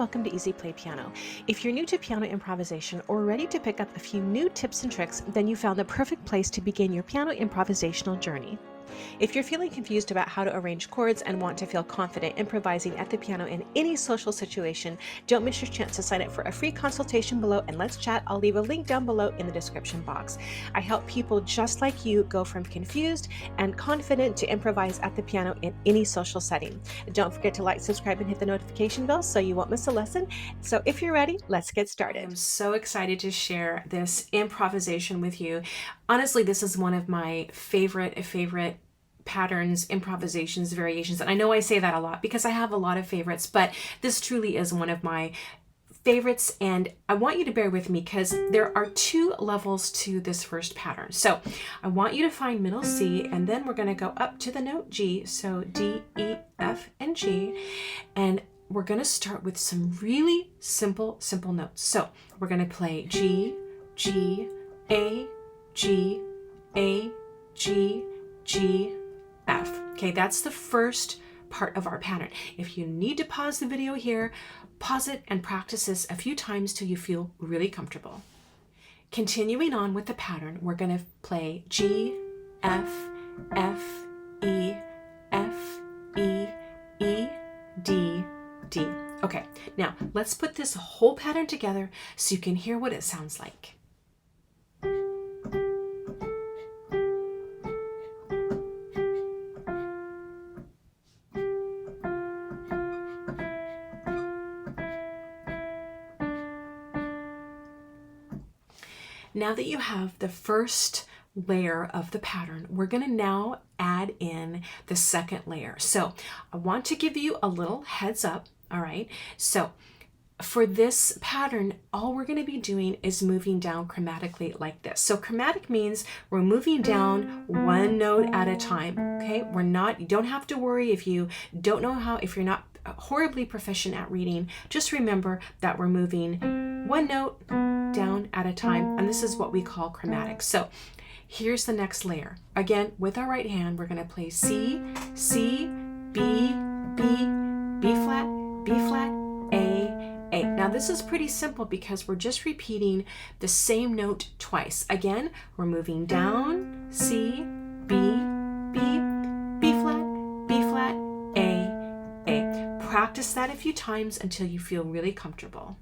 welcome to Easy Play Piano. If you're new to piano improvisation or ready to pick up a few new tips and tricks, then you found the perfect place to begin your piano improvisational journey. If you're feeling confused about how to arrange chords and want to feel confident improvising at the piano in any social situation, don't miss your chance to sign up for a free consultation below and let's chat. I'll leave a link down below in the description box. I help people just like you go from confused and confident to improvise at the piano in any social setting. Don't forget to like, subscribe, and hit the notification bell so you won't miss a lesson. So if you're ready, let's get started. I'm so excited to share this improvisation with you. Honestly, this is one of my favorite patterns, improvisations, variations. And I know I say that a lot because I have a lot of favorites, but this truly is one of my favorites. And I want you to bear with me because there are two levels to this first pattern. So I want you to find middle C, and then we're going to go up to the note G. So D, E, F, and G. And we're going to start with some really simple notes. So we're going to play G, G, A, G, A, G, G, F. Okay, that's the first part of our pattern. If you need to pause the video here, pause it and practice this a few times till you feel really comfortable. Continuing on with the pattern, we're going to play G, F, F, E, F, E, E, D, D. Okay, now let's put this whole pattern together so you can hear what it sounds like. Now that you have the first layer of the pattern, we're going to now add in the second layer. So I want to give you a little heads up, all right? So for this pattern, all we're going to be doing is moving down chromatically like this. So chromatic means we're moving down one note at a time, okay? You don't have to worry if you don't know how, if you're not horribly proficient at reading, just remember that we're moving one note down at a time, and this is what we call chromatic. So here's the next layer. Again, with our right hand, we're going to play C, C, B, B, B flat, A. Now this is pretty simple because we're just repeating the same note twice. Again, we're moving down, C, B, B, B flat, A. Practice that a few times until you feel really comfortable.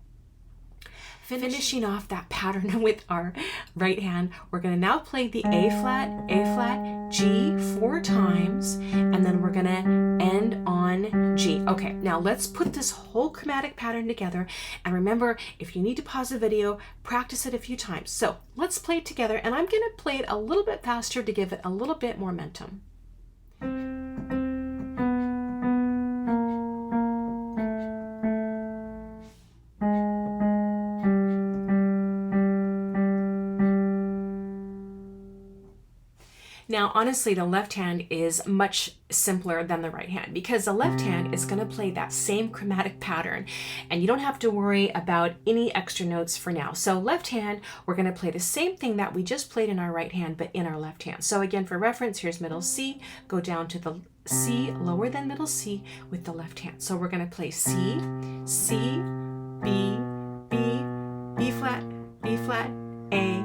Finishing off that pattern with our right hand, we're going to now play the A flat, G 4 times, and then we're going to end on G. Okay, now let's put this whole chromatic pattern together. And remember, if you need to pause the video, practice it a few times. So let's play it together, and I'm going to play it a little bit faster to give it a little bit more momentum. Now, honestly, the left hand is much simpler than the right hand because the left hand is going to play that same chromatic pattern, and you don't have to worry about any extra notes for now. So left hand, we're going to play the same thing that we just played in our right hand, but in our left hand. So again, for reference, here's middle C, go down to the C lower than middle C with the left hand. So we're going to play C, C, B, B, B flat, A.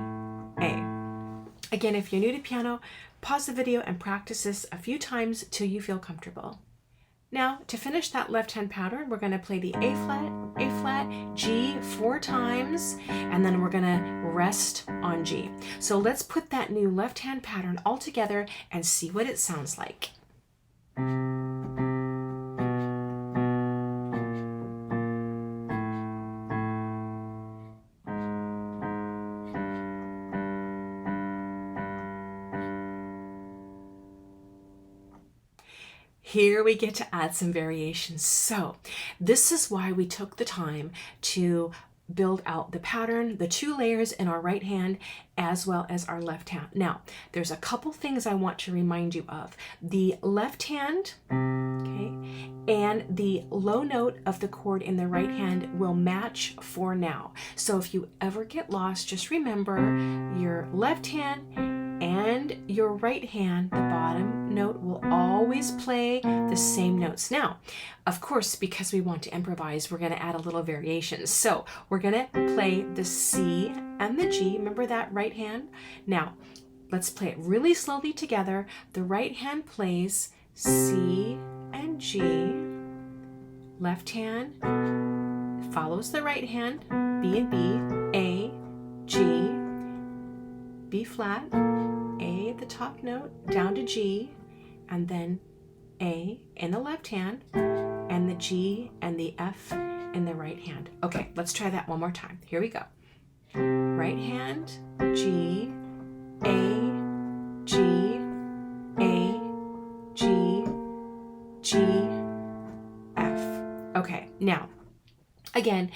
Again, if you're new to piano, pause the video and practice this a few times till you feel comfortable. Now, to finish that left hand pattern, we're going to play the A flat, G 4 times, and then we're going to rest on G. So let's put that new left hand pattern all together and see what it sounds like. Here we get to add some variations. So this is why we took the time to build out the pattern, the 2 layers in our right hand as well as our left hand. Now, there's a couple things I want to remind you of. The left hand, okay, and the low note of the chord in the right hand will match for now. So if you ever get lost, just remember your left hand and and your right hand, the bottom note, will always play the same notes. Now, of course, because we want to improvise, we're going to add a little variation. So we're going to play the C and the G. Remember that right hand? Now, let's play it really slowly together. The right hand plays C and G. Left hand follows the right hand, B and B, A, G, B flat, A at the top note, down to G, and then A in the left hand, and the G and the F in the right hand. Okay, let's try that one more time. Here we go. Right hand, G, A, G, A, G, G, F. Okay, now, again,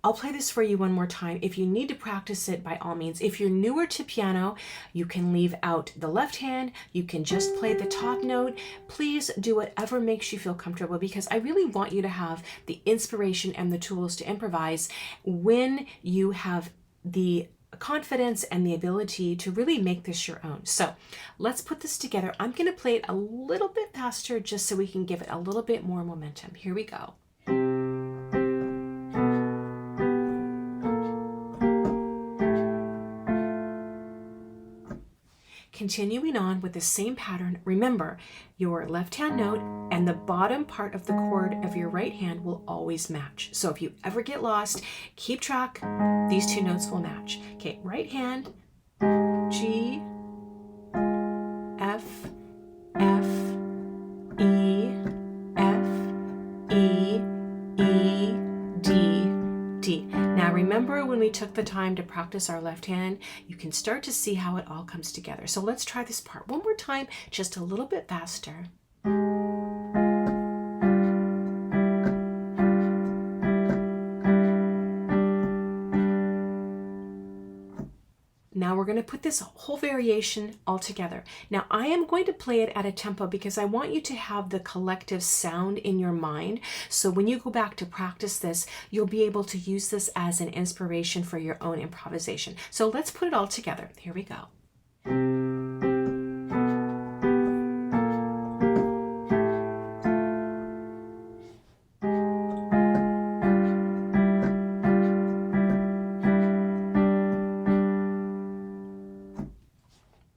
I'll play this for you one more time. If you need to practice it, by all means. If you're newer to piano, you can leave out the left hand. You can just play the top note. Please do whatever makes you feel comfortable, because I really want you to have the inspiration and the tools to improvise when you have the confidence and the ability to really make this your own. So let's put this together. I'm going to play it a little bit faster just so we can give it a little bit more momentum. Here we go. Continuing on with the same pattern, remember your left hand note and the bottom part of the chord of your right hand will always match. So if you ever get lost, keep track. These two notes will match. Okay, right hand, G, F, F, E, F, E, E, D, D. Now remember when we took the time to practice our left hand, you can start to see how it all comes together. So let's try this part one more time, just a little bit faster. Now we're going to put this whole variation all together. Now I am going to play it at a tempo because I want you to have the collective sound in your mind. So when you go back to practice this, you'll be able to use this as an inspiration for your own improvisation. So let's put it all together. Here we go.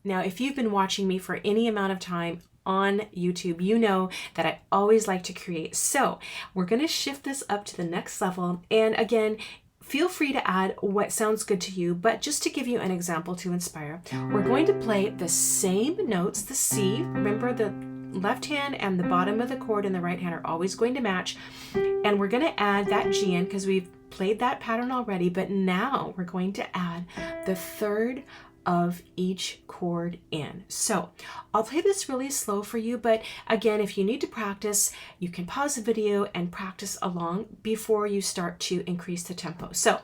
Now, if you've been watching me for any amount of time on YouTube, you know that I always like to create. So we're going to shift this up to the next level. And again, feel free to add what sounds good to you, but just to give you an example to inspire, we're going to play the same notes, the C. Remember, the left hand and the bottom of the chord in the right hand are always going to match. And we're going to add that G in because we've played that pattern already, but now we're going to add the third of each chord in. So I'll play this really slow for you, but again, if you need to practice, you can pause the video and practice along before you start to increase the tempo. So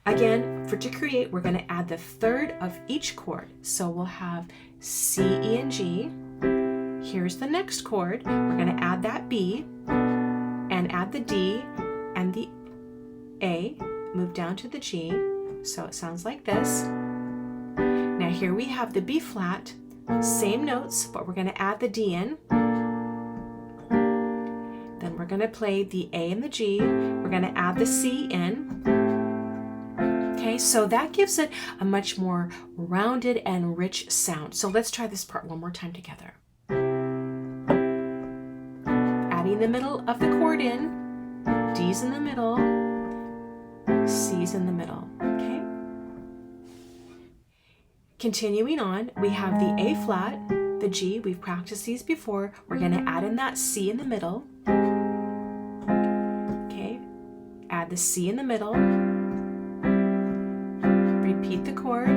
again, to create, we're going to add the third of each chord. So we'll have C, E, and G. Here's the next chord. We're going to add that B and add the D and the A, move down to the G. So it sounds like this. Now here we have the B flat, same notes, but we're going to add the D in. Then we're going to play the A and the G. We're going to add the C in. Okay, so that gives it a much more rounded and rich sound. So let's try this part one more time together. Adding the middle of the chord in, D's in the middle, C's in the middle. Okay. Continuing on, we have the A flat, the G, we've practiced these before. We're going to add in that C in the middle. Okay, add the C in the middle. Repeat the chord,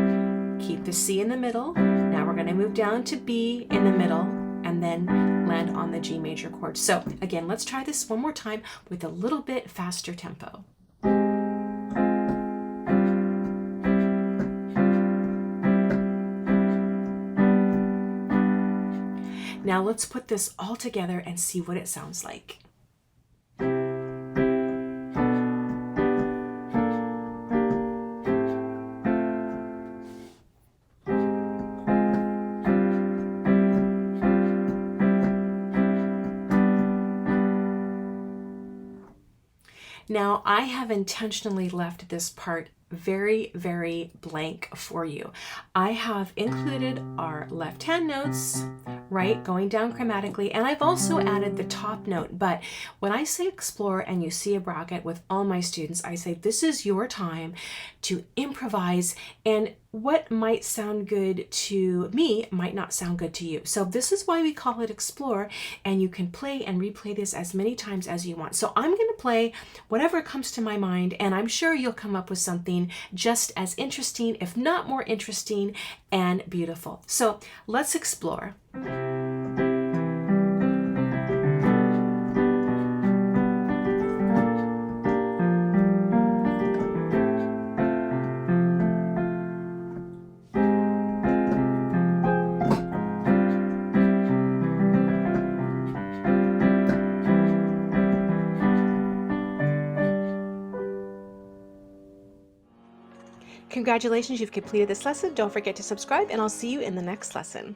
keep the C in the middle. Now we're going to move down to B in the middle and then land on the G major chord. So again, let's try this one more time with a little bit faster tempo. Now let's put this all together and see what it sounds like. Now, I have intentionally left this part very, very blank for you. I have included our left hand notes, right, going down chromatically, and I've also added the top note. But when I say explore and you see a bracket with all my students, I say this is your time to improvise, and what might sound good to me might not sound good to you. So this is why we call it explore, and you can play and replay this as many times as you want. So I'm going to play whatever comes to my mind, and I'm sure you'll come up with something just as interesting, if not more interesting and beautiful. So let's explore. Congratulations, you've completed this lesson. Don't forget to subscribe, and I'll see you in the next lesson.